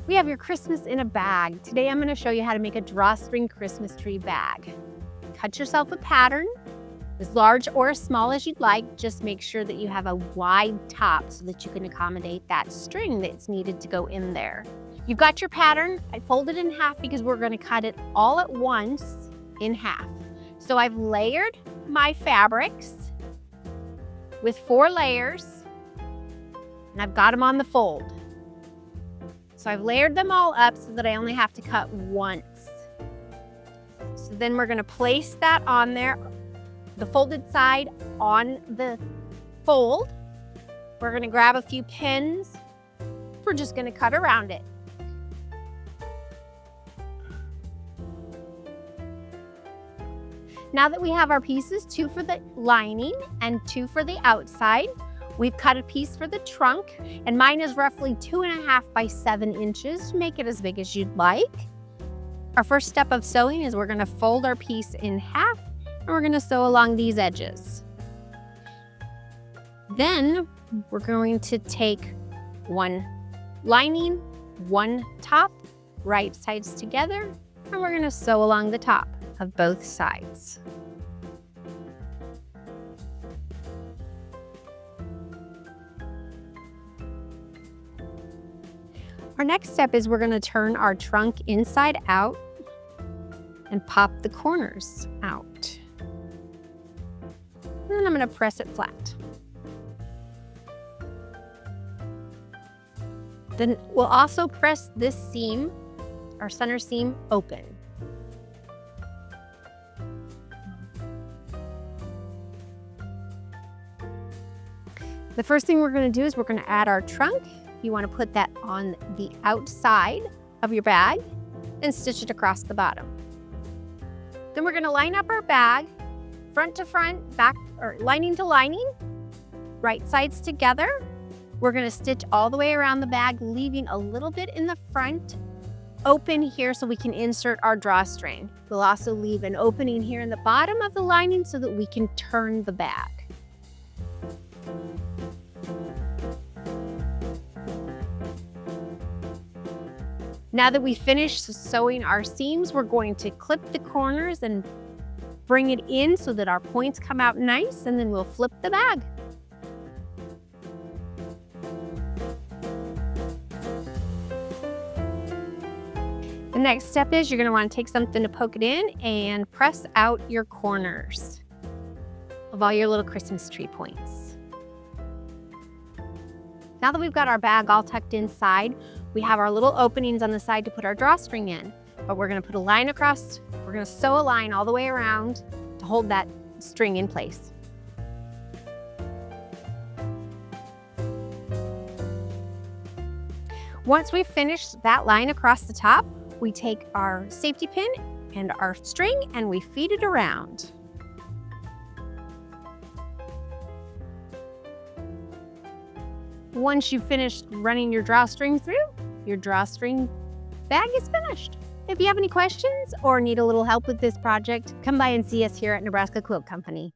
We have your Christmas in a bag. Today I'm going to show you how to make a drawstring Christmas tree bag. Cut yourself a pattern, as large or as small as you'd like. Just make sure that you have a wide top so that you can accommodate that string that's needed to go in there. You've got your pattern. I folded it in half because we're going to cut it all at once in half. So I've layered my fabrics with 4 layers, and I've got them on the fold. So I've layered them all up so that I only have to cut once. So then we're gonna place that on there, the folded side on the fold. We're gonna grab a few pins. We're just gonna cut around it. Now that we have our pieces, 2 for the lining and 2 for the outside, we've cut a piece for the trunk, and mine is roughly 2.5 by 7 inches. Make it as big as you'd like. Our first step of sewing is we're gonna fold our piece in half, and we're gonna sew along these edges. Then we're going to take 1 lining, 1 top, right sides together, and we're gonna sew along the top of both sides. Our next step is we're going to turn our trunk inside out and pop the corners out. And then I'm going to press it flat. Then we'll also press this seam, our center seam, open. The first thing we're going to do is we're going to add our trunk. You want to put that on the outside of your bag and stitch it across the bottom. Then we're going to line up our bag, front to front, back, or lining to lining, right sides together. We're going to stitch all the way around the bag, leaving a little bit in the front open here so we can insert our drawstring. We'll also leave an opening here in the bottom of the lining so that we can turn the bag. Now that we've finished sewing our seams, we're going to clip the corners and bring it in so that our points come out nice, and then we'll flip the bag. The next step is you're going to want to take something to poke it in and press out your corners of all your little Christmas tree points. Now that we've got our bag all tucked inside, we have our little openings on the side to put our drawstring in, but we're going to put a line across. We're going to sew a line all the way around to hold that string in place. Once we've finished that line across the top, we take our safety pin and our string and we feed it around. Once you've finished running your drawstring through, your drawstring bag is finished. If you have any questions or need a little help with this project, come by and see us here at Nebraska Quilt Company.